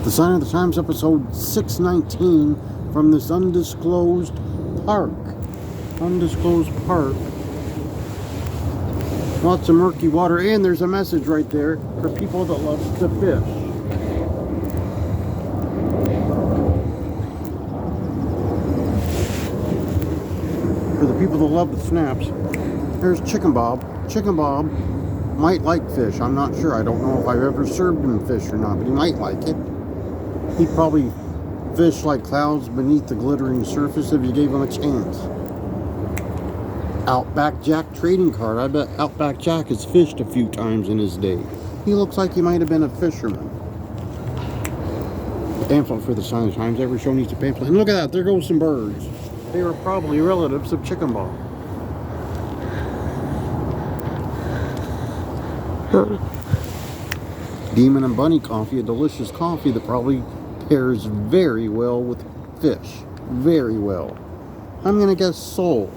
The Sign of the Times, episode 619, from this undisclosed park. Undisclosed park. Lots of murky water, and there's a message right there for people that love to fish. For the people that love the snaps, there's Chicken Bob. Chicken Bob might like fish. I'm not sure. I don't know if I've ever served him fish or not, but he might like it. He'd probably fish like clouds beneath the glittering surface if you gave him a chance. Outback Jack trading card. I bet Outback Jack has fished a few times in his day. He looks like he might have been a fisherman. The pamphlet for the Sign of the Times. Every show needs a pamphlet. And look at that, there goes some birds. They were probably relatives of Chicken Bob. Demon and Bunny coffee, a delicious coffee that probably pairs very well with fish. Very well. I'm going to guess sole.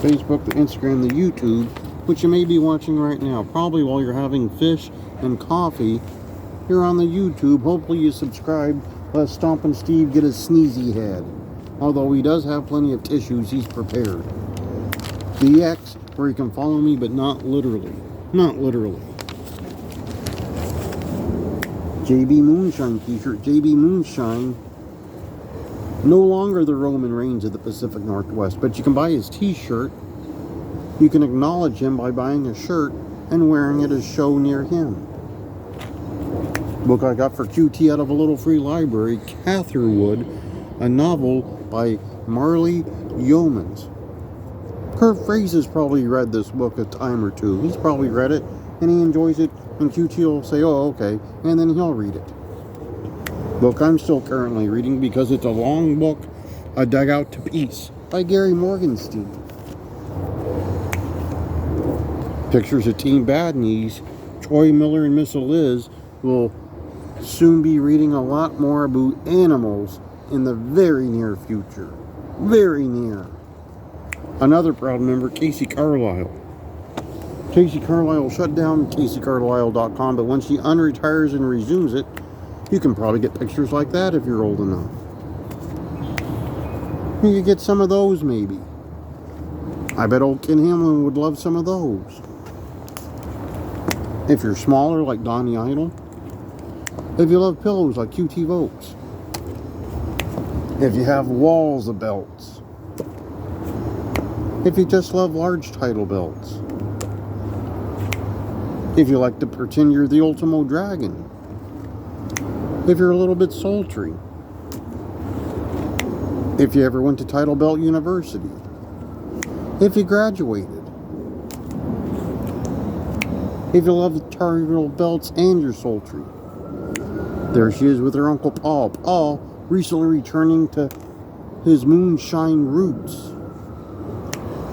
Facebook, the Instagram, the YouTube, which you may be watching right now. Probably while you're having fish and coffee. You're on the YouTube. Hopefully you subscribe. Let Stompin' Steve get his sneezy head. Although he does have plenty of tissues, he's prepared. The X, where you can follow me, but not literally. Not literally. JB Moonshine t-shirt. JB Moonshine, no longer the Roman Reigns of the Pacific Northwest, but you can buy his t-shirt. You can acknowledge him by buying a shirt and wearing it as show near him. Book I got for QT out of a little free library, Catherwood, a novel by Marley Yeomans. Curt Phares has probably read this book a time or two. He's probably read it and he enjoys it, and QT will say, oh, okay, and then he'll read it. Book I'm still currently reading because it's a long book, A Dugout to Peace by Gary Morgenstein. Pictures of Team Bad Knees. Troy Miller and Miss Liz will soon be reading a lot more about animals in the very near future. Very near. Another proud member, Casey Carlisle. Casey Carlisle shut down CaseyCarlisle.com, but when she unretires and resumes it, you can probably get pictures like that if you're old enough. You could get some of those, maybe. I bet old Ken Hamlin would love some of those. If you're smaller, like Donnie Idol. If you love pillows, like QT Vokes. If you have walls of belts. If you just love large title belts. If you like to pretend you're the Ultimo Dragon. If you're a little bit sultry. If you ever went to Title Belt University. If you graduated. If you love the title belts and you're sultry. There she is with her Uncle Paul. Paul recently returning to his moonshine roots.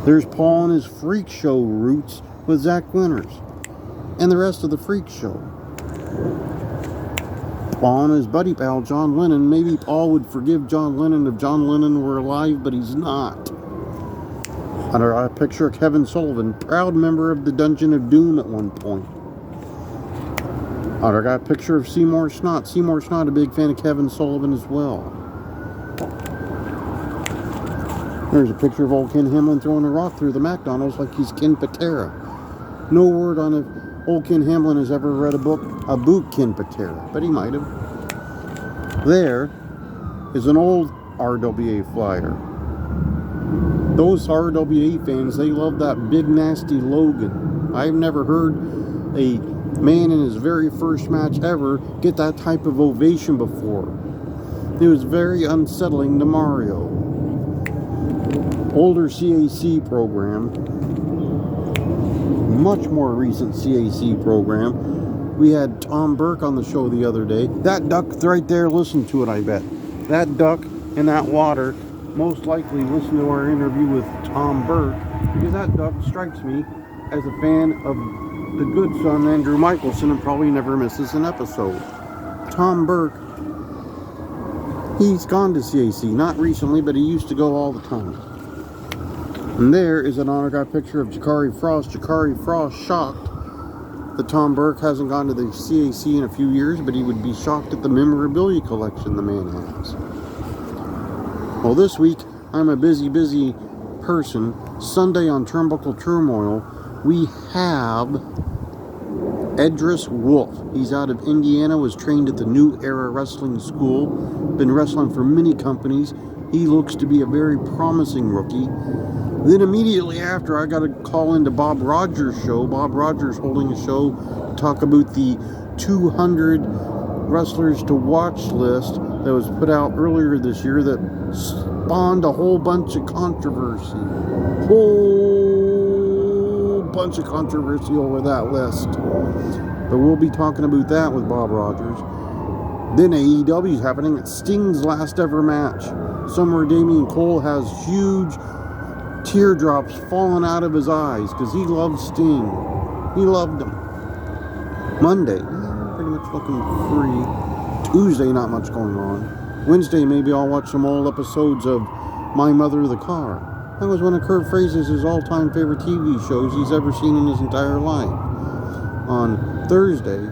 There's Paul and his freak show roots with Zach Winters. And the rest of the freak show. Paul and his buddy pal John Lennon. Maybe Paul would forgive John Lennon if John Lennon were alive, but he's not. Under a picture of Kevin Sullivan, proud member of the Dungeon of Doom at one point. I got a picture of Seymour Snot. Seymour Snot, a big fan of Kevin Sullivan as well. There's a picture of old Ken Hamlin throwing a rock through the McDonald's like he's Ken Patera. No word on if old Ken Hamlin has ever read a book about Ken Patera, but he might have. There is an old RWA flyer. Those RWA fans, they love that big nasty Logan. I've never heard a man in his very first match ever get that type of ovation before. It was very unsettling to Mario. Older CAC program, much more recent CAC program. We had Tom Burke on the show the other day. That duck right there, listen to it, I bet. That duck in that water most likely listened to our interview with Tom Burke, because that duck strikes me as a fan of the good son Andrew Michelson and probably never misses an episode. Tom Burke, he's gone to CAC, not recently, but he used to go all the time. And there is an autograph picture of Jakari Frost. Jakari Frost shocked that Tom Burke hasn't gone to the CAC in a few years, but he would be shocked at the memorabilia collection the man has. Well, this week, I'm a busy person. Sunday on Turnbuckle Turmoil, we have Edris Wolf. He's out of Indiana, was trained at the New Era Wrestling School, been wrestling for many companies. He looks to be a very promising rookie. Then immediately after, I got a call into Bob Rogers' show. Bob Rogers holding a show to talk about the 200 wrestlers to watch list that was put out earlier this year that spawned a whole bunch of controversy. Whole bunch of controversy over that list. But we'll be talking about that with Bob Rogers. Then AEW is happening. It's Sting's last ever match. Somewhere Damian Cole has huge teardrops falling out of his eyes because he loves Sting. He loved him. Monday, pretty much looking free. Tuesday, not much going on. Wednesday, maybe I'll watch some old episodes of My Mother the Car. That was one of Curt Phares' all-time favorite TV shows he's ever seen in his entire life. On Thursday,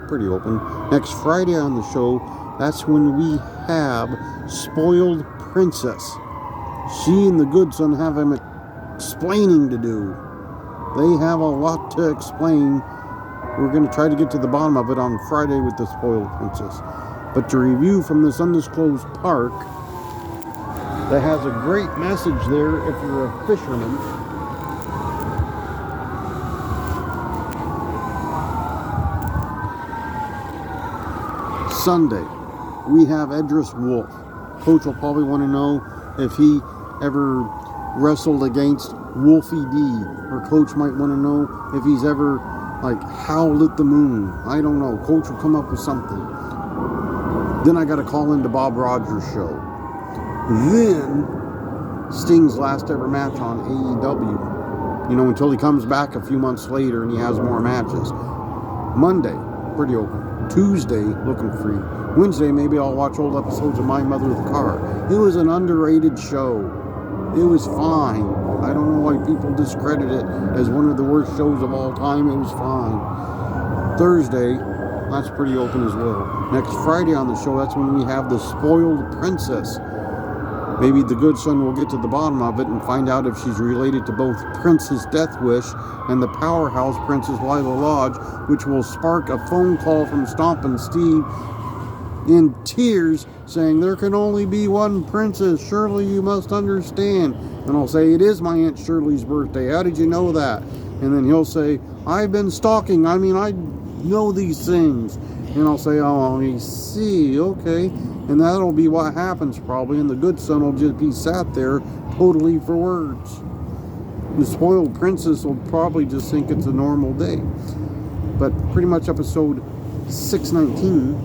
pretty open. Next Friday on the show, that's when we have Spoiled Princess. She and the good son have him explaining to do. They have a lot to explain. We're going to try to get to the bottom of it on Friday with the Spoiled Princess. But to review from this undisclosed park that has a great message there if you're a fisherman. Sunday, we have Edris Wolf. Coach will probably want to know if he ever wrestled against Wolfie D. Or Coach might want to know if he's ever howled at the moon. I don't know. Coach will come up with something. Then I got to call into Bob Rogers' show. Then Sting's last ever match on AEW. Until he comes back a few months later and he has more matches. Monday, pretty open. Tuesday, looking free. Wednesday, maybe I'll watch old episodes of My Mother the Car. It was an underrated show. It was fine. I don't know why people discredit it as one of the worst shows of all time. It was fine. Thursday, that's pretty open as well. Next Friday on the show, that's when we have the Spoiled Princess. Maybe the good son will get to the bottom of it and find out if she's related to both Princess Deathwish and the powerhouse Princess Lila Lodge, which will spark a phone call from Stompin' Steve in tears saying, "There can only be one princess. Shirley, you must understand." And I'll say, "It is my Aunt Shirley's birthday. How did you know that?" And then he'll say, "I've been stalking. I know these things." And I'll say, "Oh, I see. Okay." And that'll be what happens probably. And the good son will just be sat there totally for words. The Spoiled Princess will probably just think it's a normal day. But pretty much episode 619